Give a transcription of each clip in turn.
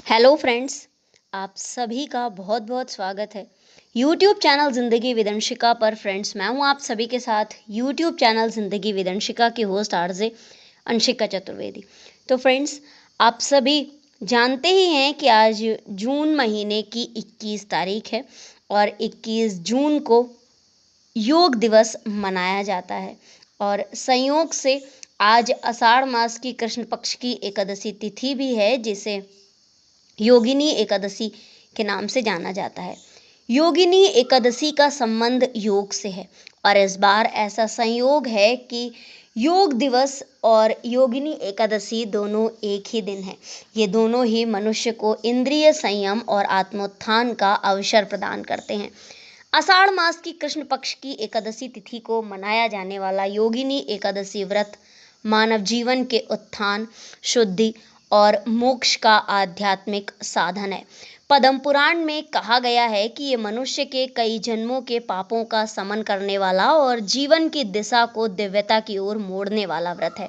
Hello friends, आप सभी का बहुत बहुत स्वागत है यूट्यूब चैनल ज़िंदगी विदंशिका पर। फ्रेंड्स, मैं हूं आप सभी के साथ यूट्यूब चैनल ज़िंदगी विदंशिका की होस्ट आरजे अंशिका चतुर्वेदी। तो फ्रेंड्स, आप सभी जानते ही हैं कि आज जून महीने की 21 तारीख है और 21 जून को योग दिवस मनाया जाता है। और संयोग से आज आषाढ़ मास की कृष्ण पक्ष की एकादशी तिथि भी है, जिसे योगिनी एकादशी के नाम से जाना जाता है। योगिनी एकादशी का संबंध योग से है और इस बार ऐसा संयोग है कि योग दिवस और योगिनी एकादशी दोनों एक ही दिन है। ये दोनों ही मनुष्य को इंद्रिय संयम और आत्मोत्थान का अवसर प्रदान करते हैं। आषाढ़ मास की कृष्ण पक्ष की एकादशी तिथि को मनाया जाने वाला योगिनी एकादशी व्रत मानव जीवन के उत्थान, शुद्धि और मोक्ष का आध्यात्मिक साधन है। पद्म पुराण में कहा गया है कि ये मनुष्य के कई जन्मों के पापों का समन करने वाला और जीवन की दिशा को दिव्यता की ओर मोड़ने वाला व्रत है।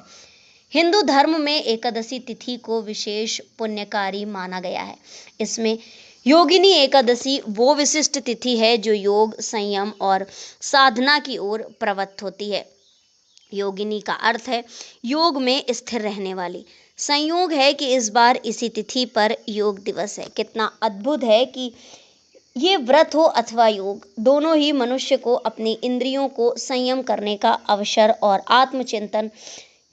हिंदू धर्म में एकादशी तिथि को विशेष पुण्यकारी माना गया है। इसमें योगिनी एकादशी वो विशिष्ट तिथि है जो योग, संयम और साधना की ओर प्रवृत्त होती है। योगिनी का अर्थ है योग में स्थिर रहने वाली। संयोग है कि इस बार इसी तिथि पर योग दिवस है। कितना अद्भुत है कि ये व्रत हो अथवा योग, दोनों ही मनुष्य को अपनी इंद्रियों को संयम करने का अवसर और आत्मचिंतन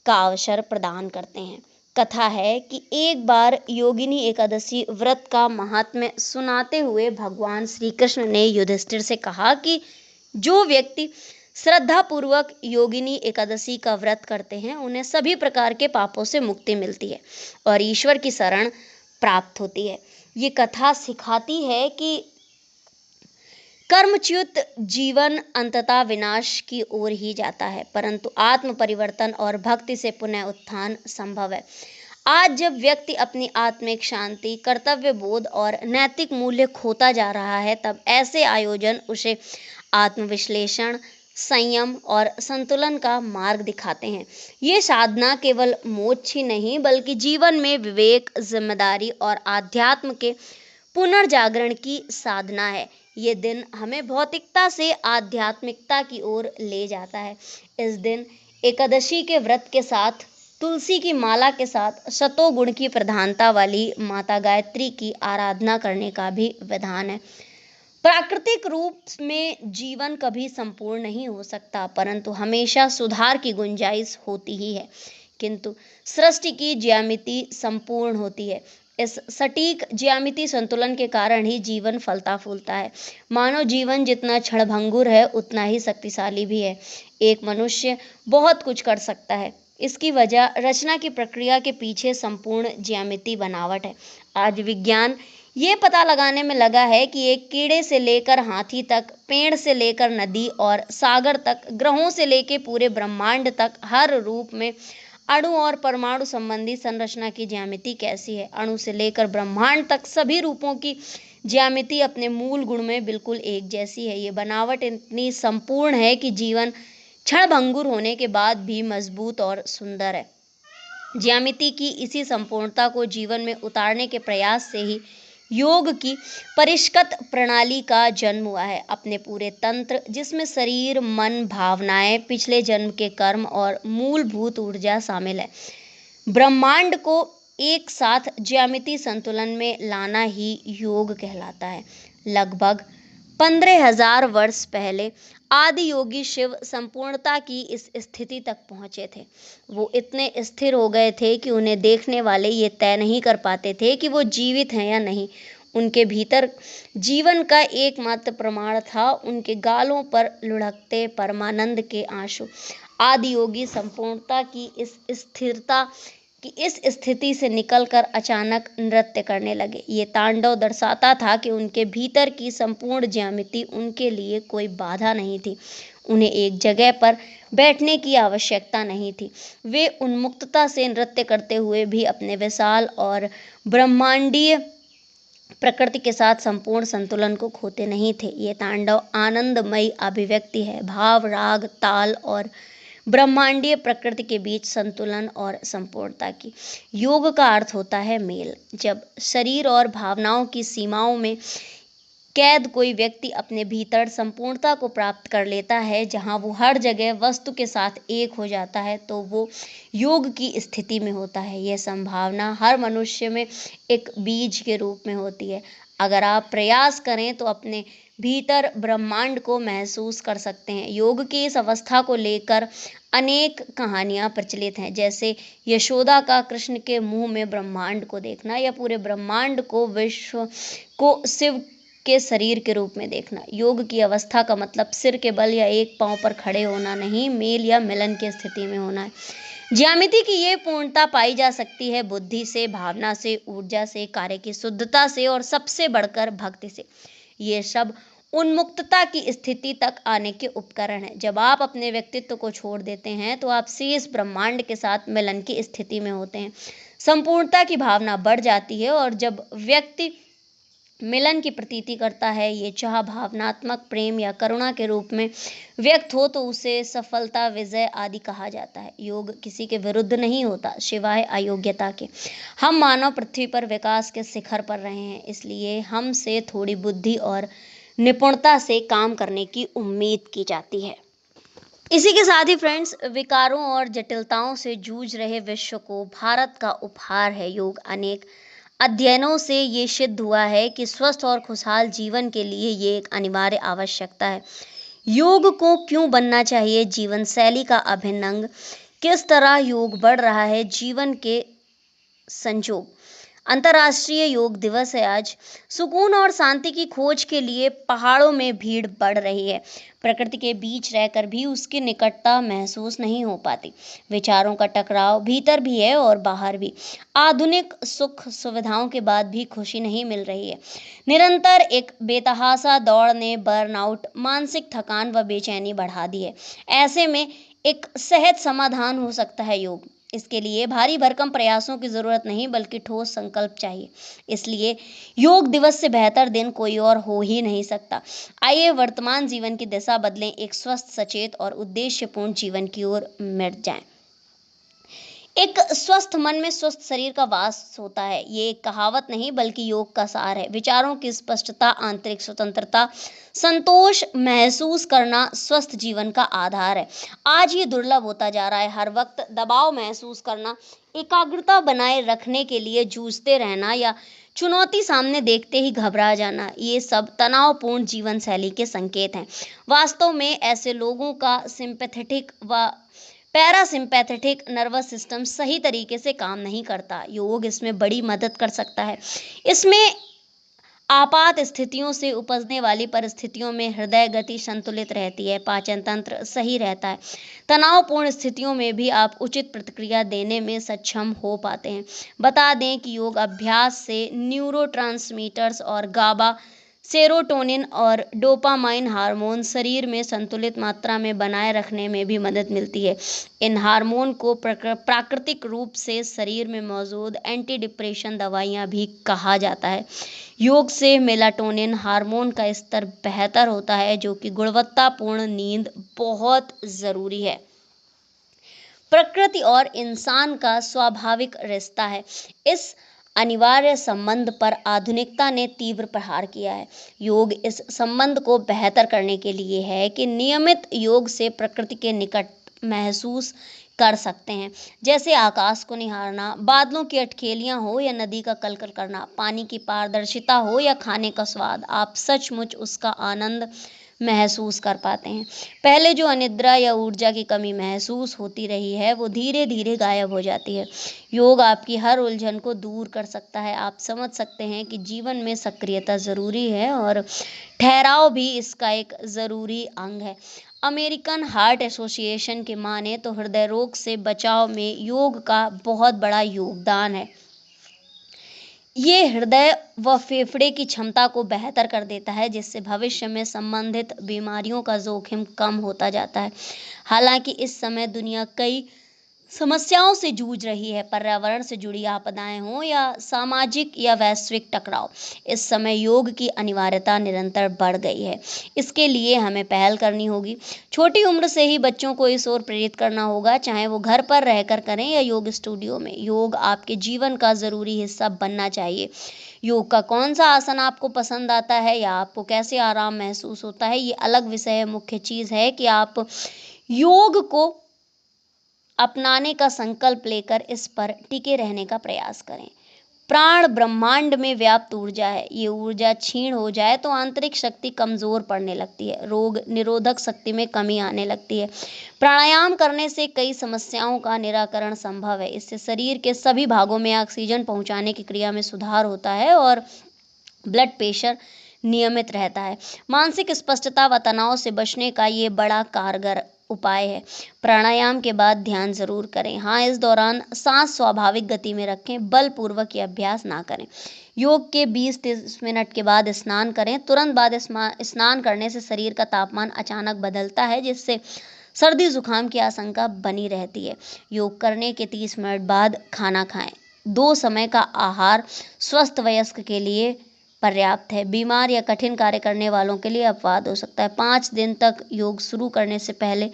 का अवसर प्रदान करते हैं। कथा है कि एक बार योगिनी एकादशी व्रत का महात्म्य सुनाते हुए भगवान श्री कृष्ण ने युधिष्ठिर से कहा कि जो व्यक्ति श्रद्धा पूर्वक योगिनी एकादशी का व्रत करते हैं उन्हें सभी प्रकार के पापों से मुक्ति मिलती है और ईश्वर की शरण प्राप्त होती है। ये कथा सिखाती है कि कर्मच्युत जीवन अंततः विनाश की ओर ही जाता है, परंतु आत्म परिवर्तन और भक्ति से पुनः उत्थान संभव है। आज जब व्यक्ति अपनी आत्मिक शांति, कर्तव्य बोध और नैतिक मूल्य खोता जा रहा है, तब ऐसे आयोजन उसे आत्मविश्लेषण, संयम और संतुलन का मार्ग दिखाते हैं। ये साधना केवल मोक्ष ही नहीं बल्कि जीवन में विवेक, जिम्मेदारी और आध्यात्म के पुनर्जागरण की साधना है। ये दिन हमें भौतिकता से आध्यात्मिकता की ओर ले जाता है। इस दिन एकादशी के व्रत के साथ तुलसी की माला के साथ सतोगुण की प्रधानता वाली माता गायत्री की आराधना करने का भी विधान है। प्राकृतिक रूप में जीवन कभी संपूर्ण नहीं हो सकता, परंतु हमेशा सुधार की गुंजाइश होती ही है। किंतु सृष्टि की ज्यामिति संपूर्ण होती है। इस सटीक ज्यामिति संतुलन के कारण ही जीवन फलता फूलता है। मानव जीवन जितना क्षणभंगुर है उतना ही शक्तिशाली भी है। एक मनुष्य बहुत कुछ कर सकता है। इसकी वजह रचना की प्रक्रिया के पीछे संपूर्ण ज्यामिति बनावट है। आज विज्ञान ये पता लगाने में लगा है कि एक कीड़े से लेकर हाथी तक, पेड़ से लेकर नदी और सागर तक, ग्रहों से लेकर पूरे ब्रह्मांड तक हर रूप में अणु और परमाणु संबंधी संरचना की ज्यामिति कैसी है। अणु से लेकर ब्रह्मांड तक सभी रूपों की ज्यामिति अपने मूल गुण में बिल्कुल एक जैसी है। ये बनावट इतनी संपूर्ण है कि जीवन क्षणभंगुर होने के बाद भी मजबूत और सुंदर है। ज्यामिति की इसी संपूर्णता को जीवन में उतारने के प्रयास से ही योग की परिष्कृत प्रणाली का जन्म हुआ है। अपने पूरे तंत्र, जिसमें शरीर, मन, भावनाएं, पिछले जन्म के कर्म और मूलभूत ऊर्जा शामिल है, ब्रह्मांड को एक साथ ज्यामिति संतुलन में लाना ही योग कहलाता है। लगभग 15,000 वर्ष पहले आदि योगी शिव संपूर्णता की इस स्थिति तक पहुंचे थे। वो इतने स्थिर हो गए थे कि उन्हें देखने वाले ये तय नहीं कर पाते थे कि वो जीवित हैं या नहीं। उनके भीतर जीवन का एकमात्र प्रमाण था उनके गालों पर लुढ़कते परमानंद के आंसू। आदि योगी संपूर्णता की इस स्थिरता कि इस स्थिति से निकलकर अचानक नृत्य करने लगे। ये तांडव दर्शाता था कि उनके भीतर की संपूर्ण ज्यामिति उनके लिए कोई बाधा नहीं थी। उन्हें एक जगह पर बैठने की आवश्यकता नहीं थी। वे उन्मुक्तता से नृत्य करते हुए भी अपने विशाल और ब्रह्मांडीय प्रकृति के साथ संपूर्ण संतुलन को खोते नहीं थे। ये तांडव आनंदमयी अभिव्यक्ति है। भाव, राग, ताल और ब्रह्मांडीय प्रकृति के बीच संतुलन और संपूर्णता की। योग का अर्थ होता है मेल। जब शरीर और भावनाओं की सीमाओं में कैद कोई व्यक्ति अपने भीतर संपूर्णता को प्राप्त कर लेता है, जहाँ वो हर जगह वस्तु के साथ एक हो जाता है, तो वो योग की स्थिति में होता है। यह संभावना हर मनुष्य में एक बीज के रूप में होती है। अगर आप प्रयास करें तो अपने भीतर ब्रह्मांड को महसूस कर सकते हैं। योग की इस अवस्था को लेकर अनेक कहानियां प्रचलित हैं, जैसे यशोदा का कृष्ण के मुंह में ब्रह्मांड को देखना, या पूरे ब्रह्मांड को विश्व को शिव के शरीर के रूप में देखना। योग की अवस्था का मतलब सिर के बल या एक पांव पर खड़े होना नहीं, मेल या मिलन की स्थिति में होना है। ज्यामिति की ये पूर्णता पाई जा सकती है बुद्धि से, भावना से, ऊर्जा से, कार्य की शुद्धता से और सबसे बढ़कर भक्ति से। ये सब उन्मुक्तता की स्थिति तक आने के उपकरण हैं। जब आप अपने व्यक्तित्व को छोड़ देते हैं तो आप शेष ब्रह्मांड के साथ मिलन की स्थिति में होते हैं। संपूर्णता की भावना बढ़ जाती है और जब व्यक्ति मिलन की प्रतीति करता है, ये चाह भावनात्मक प्रेम या करुणा के रूप में व्यक्त हो, तो उसे सफलता, विजय आदि कहा जाता है। योग किसी के विरुद्ध नहीं होता, सिवाय अयोग्यता के। हम मानव पृथ्वी पर विकास के शिखर पर रहे हैं, इसलिए हमसे थोड़ी बुद्धि और निपुणता से काम करने की उम्मीद की जाती है। इसी के साथ ही फ्रेंड्स, विकारों और जटिलताओं से जूझ रहे विश्व को भारत का उपहार है योग। अनेक अध्ययनों से ये सिद्ध हुआ है कि स्वस्थ और खुशहाल जीवन के लिए ये एक अनिवार्य आवश्यकता है। योग को क्यों बनना चाहिए जीवन शैली का अभिन्न अंग, किस तरह योग बढ़ रहा है जीवन के संजोग। अंतर्राष्ट्रीय योग दिवस है आज। सुकून और शांति की खोज के लिए पहाड़ों में भीड़ बढ़ रही है। प्रकृति के बीच रहकर भी उसकी निकटता महसूस नहीं हो पाती। विचारों का टकराव भीतर भी है और बाहर भी। आधुनिक सुख सुविधाओं के बाद भी खुशी नहीं मिल रही है। निरंतर एक बेतहासा दौड़ ने बर्नआउट, मानसिक थकान व बेचैनी बढ़ा दी है। ऐसे में एक सहज समाधान हो सकता है योग। इसके लिए भारी भरकम प्रयासों की जरूरत नहीं, बल्कि ठोस संकल्प चाहिए। इसलिए योग दिवस से बेहतर दिन कोई और हो ही नहीं सकता। आइए वर्तमान जीवन की दिशा बदलें, एक स्वस्थ, सचेत और उद्देश्यपूर्ण जीवन की ओर मिट जाएं। एक स्वस्थ मन में स्वस्थ शरीर का वास होता है। ये एक कहावत नहीं, बल्कि योग का सार है। विचारों की स्पष्टता, आंतरिक स्वतंत्रता, संतोष महसूस करना स्वस्थ जीवन का आधार है। आज ये दुर्लभ होता जा रहा है। हर वक्त दबाव महसूस करना, एकाग्रता बनाए रखने के लिए जूझते रहना या चुनौती सामने देखते ही घबरा जाना, ये सब तनावपूर्ण जीवन शैली के संकेत हैं। वास्तव में ऐसे लोगों का सिंपैथेटिक व पैरासिम्पैथेटिक नर्वस सिस्टम सही तरीके से काम नहीं करता। योग इसमें बड़ी मदद कर सकता है। इसमें आपात स्थितियों से उपजने वाली परिस्थितियों में हृदय गति संतुलित रहती है, पाचन तंत्र सही रहता है। तनावपूर्ण स्थितियों में भी आप उचित प्रतिक्रिया देने में सक्षम हो पाते हैं। बता दें कि योग अभ्यास से न्यूरोट्रांसमीटर्स और गाबा, सेरोटोनिन और डोपामाइन हार्मोन शरीर में संतुलित मात्रा में बनाए रखने में भी मदद मिलती है। इन हार्मोन को प्राकृतिक रूप से शरीर में मौजूद एंटी डिप्रेशन दवाइयाँ भी कहा जाता है। योग से मेलाटोनिन हार्मोन का स्तर बेहतर होता है, जो कि गुणवत्तापूर्ण नींद बहुत ज़रूरी है। प्रकृति और इंसान का स्वाभाविक रिश्ता है। इस अनिवार्य संबंध पर आधुनिकता ने तीव्र प्रहार किया है। योग इस संबंध को बेहतर करने के लिए है कि नियमित योग से प्रकृति के निकट महसूस कर सकते हैं, जैसे आकाश को निहारना, बादलों की अटखेलियां हो या नदी का कलकल करना, पानी की पारदर्शिता हो या खाने का स्वाद, आप सचमुच उसका आनंद महसूस कर पाते हैं। पहले जो अनिद्रा या ऊर्जा की कमी महसूस होती रही है, वो धीरे धीरे गायब हो जाती है। योग आपकी हर उलझन को दूर कर सकता है। आप समझ सकते हैं कि जीवन में सक्रियता ज़रूरी है और ठहराव भी इसका एक ज़रूरी अंग है। अमेरिकन हार्ट एसोसिएशन के माने तो हृदय रोग से बचाव में योग का बहुत बड़ा योगदान है। ये हृदय व फेफड़े की क्षमता को बेहतर कर देता है, जिससे भविष्य में संबंधित बीमारियों का जोखिम कम होता जाता है। हालांकि इस समय दुनिया कई समस्याओं से जूझ रही है, पर्यावरण से जुड़ी आपदाएं हों या सामाजिक या वैश्विक टकराव, इस समय योग की अनिवार्यता निरंतर बढ़ गई है। इसके लिए हमें पहल करनी होगी। छोटी उम्र से ही बच्चों को इस ओर प्रेरित करना होगा, चाहे वो घर पर रहकर करें या योग स्टूडियो में। योग आपके जीवन का ज़रूरी हिस्सा बनना चाहिए। योग का कौन सा आसन आपको पसंद आता है या आपको कैसे आराम महसूस होता है, ये अलग विषय है। मुख्य चीज़ है कि आप योग को अपनाने का संकल्प लेकर इस पर टिके रहने का प्रयास करें। प्राण ब्रह्मांड में व्याप्त ऊर्जा है। ये ऊर्जा क्षीण हो जाए तो आंतरिक शक्ति कमजोर पड़ने लगती है, रोग निरोधक शक्ति में कमी आने लगती है। प्राणायाम करने से कई समस्याओं का निराकरण संभव है। इससे शरीर के सभी भागों में ऑक्सीजन पहुंचाने की क्रिया में सुधार होता है और ब्लड प्रेशर नियमित रहता है। मानसिक स्पष्टता व तनाव से बचने का ये बड़ा कारगर उपाय है। प्राणायाम के बाद ध्यान जरूर करें। हाँ, इस दौरान सांस स्वाभाविक गति में रखें, बलपूर्वक ये अभ्यास ना करें। योग के 20-30 मिनट के बाद स्नान करें। तुरंत बाद स्नान करने से शरीर का तापमान अचानक बदलता है, जिससे सर्दी जुकाम की आशंका बनी रहती है। योग करने के 30 मिनट बाद खाना खाएं। 2 समय का आहार स्वस्थ वयस्क के लिए पर्याप्त है, बीमार या कठिन कार्य करने वालों के लिए अपवाद हो सकता है। 5 दिन तक योग शुरू करने से पहले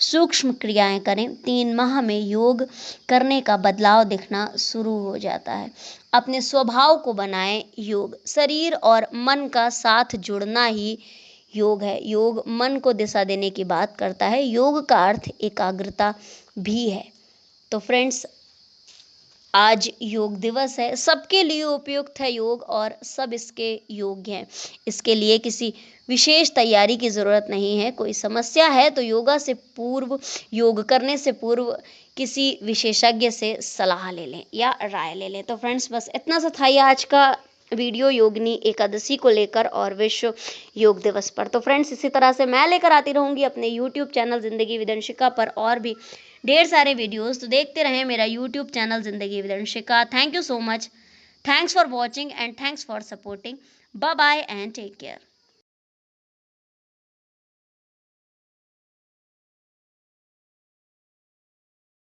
सूक्ष्म क्रियाएं करें। 3 माह में योग करने का बदलाव दिखना शुरू हो जाता है। अपने स्वभाव को बनाएं। योग शरीर और मन का साथ जुड़ना ही योग है। योग मन को दिशा देने की बात करता है। योग का अर्थ एकाग्रता भी है। तो फ्रेंड्स, आज योग दिवस है, सबके लिए उपयुक्त है योग और सब इसके योग्य हैं। इसके लिए किसी विशेष तैयारी की ज़रूरत नहीं है। कोई समस्या है तो योग करने से पूर्व किसी विशेषज्ञ से सलाह ले लें या राय ले लें। तो फ्रेंड्स, बस इतना सा था ये आज का वीडियो योगिनी एकादशी को लेकर और विश्व योग दिवस पर। तो फ्रेंड्स, इसी तरह से मैं लेकर आती रहूँगी अपने यूट्यूब चैनल ज़िंदगी विदंशिका पर और भी ढेर सारे वीडियोस। तो देखते रहें मेरा यूट्यूब चैनल ज़िंदगी विदंशिका। Thank you so much. Thanks for watching and thanks for supporting. Bye bye and take care.